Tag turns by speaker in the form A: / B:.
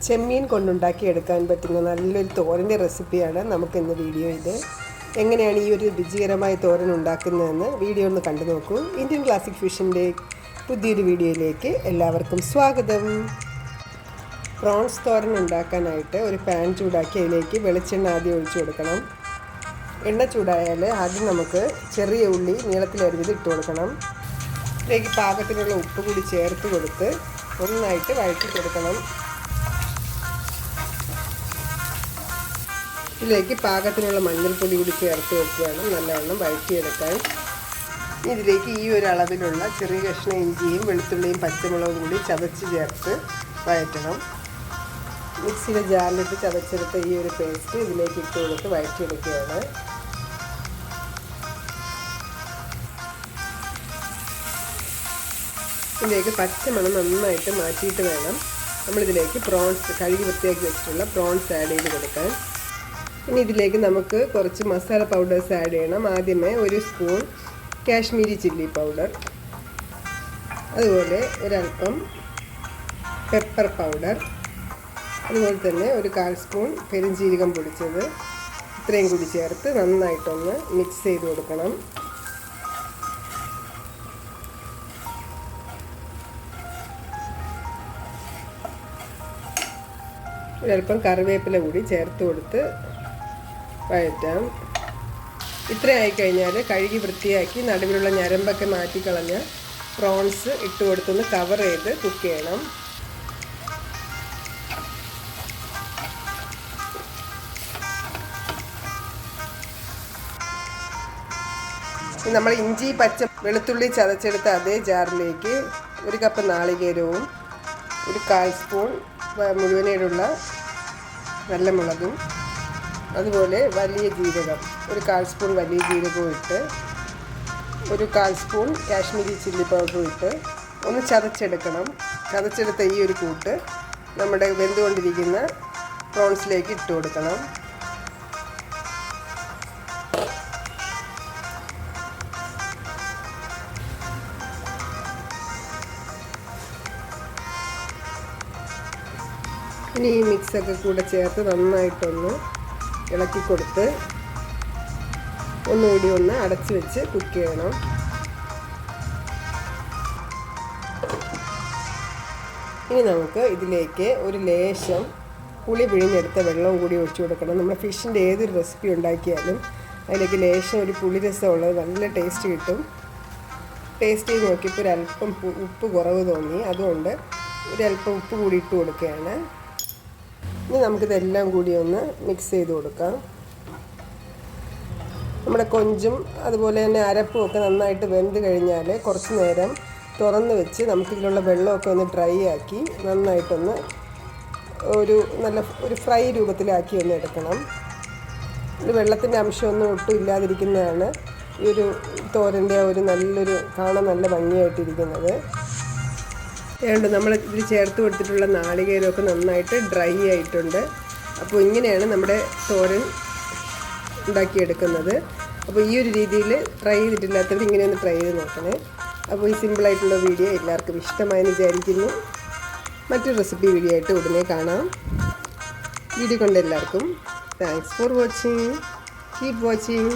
A: ചെമ്മീൻ കൊണ്ടുണ്ടാക്കിയെടുക്കാൻ പറ്റുന്ന നല്ലൊരു തോരൻ്റെ റെസിപ്പിയാണ് നമുക്കിന്ന് വീഡിയോ ഇത്. എങ്ങനെയാണ് ഈ ഒരു രുചികരമായ തോരൻ ഉണ്ടാക്കുന്നതെന്ന് വീഡിയോ ഒന്ന് കണ്ടു നോക്കൂ. ഇന്ത്യൻ ക്ലാസിക് ഫിഷിൻ്റെ പുതിയൊരു വീഡിയോയിലേക്ക് എല്ലാവർക്കും സ്വാഗതം. പ്രോൺസ് തോരൻ ഉണ്ടാക്കാനായിട്ട് ഒരു പാൻ ചൂടാക്കി അതിലേക്ക് വെളിച്ചെണ്ണ ആദ്യം ഒഴിച്ചു കൊടുക്കണം. എണ്ണ ചൂടായാൽ ആദ്യം നമുക്ക് ചെറിയ ഉള്ളി നീളത്തിലരിഞ്ഞത് ഇട്ട് കൊടുക്കണം. ഇതിലേക്ക് പാകത്തിനുള്ള ഉപ്പ് കൂടി ചേർത്ത് കൊടുത്ത് ഒന്നായിട്ട് വഴറ്റി കൊടുക്കണം. ഇതിലേക്ക് പാകത്തിനുള്ള മഞ്ഞൾപ്പൊടി കൂടി ചേർത്ത് വെക്കുകയാണ് നല്ലവണ്ണം വഴറ്റിയെടുക്കാൻ. ഇതിലേക്ക് ഈ ഒരു അളവിലുള്ള ചെറിയ കഷ്ണം ഇഞ്ചിയും വെളുത്തുള്ളിയും പച്ചമുളകും കൂടി ചതച്ച് ചേർത്ത് വഴറ്റണം. മിക്സിയുടെ ജാറിലിട്ട് ചതച്ചെടുത്ത ഈ ഒരു പേസ്റ്റ് ഇതിലേക്ക് ഇട്ട് കൊടുത്ത് വഴറ്റിയെടുക്കുകയാണ്. ഇതിലേക്ക് പച്ചമണം നന്നായിട്ട് മാറ്റിയിട്ട് വേണം നമ്മളിതിലേക്ക് പ്രോൺസ് കഴുകി വൃത്തിയാക്കി വെച്ചിട്ടുള്ള പ്രോൺസ് ആഡ് ചെയ്ത് കൊടുക്കാൻ. ഇനി ഇതിലേക്ക് നമുക്ക് കുറച്ച് മസാല പൗഡേഴ്സ് ആഡ് ചെയ്യണം. ആദ്യമേ ഒരു സ്പൂൺ കാശ്മീരി ചില്ലി പൗഡർ, അതുപോലെ ഒരൽപ്പം പെപ്പർ പൗഡർ, അതുപോലെ തന്നെ ഒരു 1/4 സ്പൂൺ പെരുംജീരകം പൊടിച്ചത്, ഇത്രയും കൂടി ചേർത്ത് നന്നായിട്ടൊന്ന് മിക്സ് ചെയ്ത് കൊടുക്കണം. ഒരൽപ്പം കറിവേപ്പില കൂടി ചേർത്ത് കൊടുത്ത് വഴറ്റാം. ഇത്രയായി കഴിഞ്ഞാൽ കഴുകി വൃത്തിയാക്കി നടുവിലുള്ള ഞരമ്പൊക്കെ മാറ്റിക്കളഞ്ഞ പ്രോൺസ് ഇട്ട് കൊടുത്തൊന്ന് കവർ ചെയ്ത് കുക്ക് ചെയ്യണം. നമ്മൾ ഇഞ്ചി വെളുത്തുള്ളി ചതച്ചെടുത്ത അതേ ജാറിലേക്ക് 1 കപ്പ് നാളികേരവും ഒരു 1/4 സ്പൂൺ മുഴുവനേടുള്ള നല്ല മുളകും, അതുപോലെ വലിയ ജീരകം ഒരു 1/4 സ്പൂൺ വലിയ ജീരകവും ഇട്ട് ഒരു 1/4 സ്പൂൺ കാശ്മീരി ചില്ലി പൗഡറും ഇട്ട് ഒന്ന് ചതച്ചെടുക്കണം. ചതച്ചെടുത്ത ഈ ഒരു കൂട്ട് നമ്മുടെ വെന്തുകൊണ്ടിരിക്കുന്ന പ്രോൺസിലേക്ക് ഇട്ട് കൊടുക്കണം. ഇനി ഈ മിക്സൊക്കെ കൂടെ ചേർത്ത് നന്നായിട്ടൊന്ന് ഇളക്കി കൊടുത്ത് ഒന്നുകൂടി ഒന്ന് അടച്ചു വെച്ച് കുക്ക് ചെയ്യണം. ഇനി നമുക്ക് ഇതിലേക്ക് ഒരു ലേശം പുളി പിഴിഞ്ഞെടുത്ത വെള്ളവും കൂടി ഒഴിച്ചു കൊടുക്കണം. നമ്മൾ ഫിഷിൻ്റെ ഏതൊരു റെസിപ്പി ഉണ്ടാക്കിയാലും അതിലേക്ക് ലേശം ഒരു പുളിരസം ഉള്ളത് നല്ല ടേസ്റ്റ് കിട്ടും. ടേസ്റ്റ് ചെയ്ത് നോക്കിയപ്പോൾ ഒരല്പം ഉപ്പ് കുറവ് തോന്നി, അതുകൊണ്ട് ഒരല്പം ഉപ്പ് കൂടി ഇട്ട് കൊടുക്കുകയാണ്. ഇനി നമുക്കിതെല്ലാം കൂടി ഒന്ന് മിക്സ് ചെയ്ത് കൊടുക്കാം. നമ്മുടെ കൊഞ്ചും അതുപോലെ തന്നെ അരപ്പും ഒക്കെ നന്നായിട്ട് വെന്ത് കഴിഞ്ഞാൽ കുറച്ച് നേരം തുറന്ന് വെച്ച് നമുക്കിതിലുള്ള വെള്ളമൊക്കെ ഒന്ന് ഡ്രൈ ആക്കി നന്നായിട്ടൊന്ന് ഒരു ഫ്രൈ രൂപത്തിലാക്കി ഒന്ന് എടുക്കണം. ഇത് വെള്ളത്തിൻ്റെ അംശമൊന്നും ഒട്ടും ഇല്ലാതിരിക്കുന്നതാണ് ഈ ഒരു തോരൻ്റെ കാണാൻ നല്ല ഭംഗിയായിട്ടിരിക്കുന്നത്. അതുകൊണ്ട് നമ്മൾ ഇതിൽ ചേർത്ത് കൊടുത്തിട്ടുള്ള നാളികേരമൊക്കെ നന്നായിട്ട് ഡ്രൈ ആയിട്ടുണ്ട്. അപ്പോൾ ഇങ്ങനെയാണ് നമ്മുടെ തോരൻ ഉണ്ടാക്കിയെടുക്കുന്നത്. അപ്പോൾ ഈ ഒരു രീതിയിൽ ട്രൈ ചെയ്തിട്ടില്ലാത്തവർ ഇങ്ങനെയൊന്ന് ട്രൈ ചെയ്ത് നോക്കണേ. അപ്പോൾ ഈ സിമ്പിളായിട്ടുള്ള വീഡിയോ എല്ലാവർക്കും ഇഷ്ടമായെന്ന് വിചാരിക്കുന്നു. മറ്റൊരു റെസിപ്പി വീഡിയോ ആയിട്ട് ഉടനെ കാണാം. വീഡിയോ കണ്ട എല്ലാവർക്കും thanks for watching. Keep watching.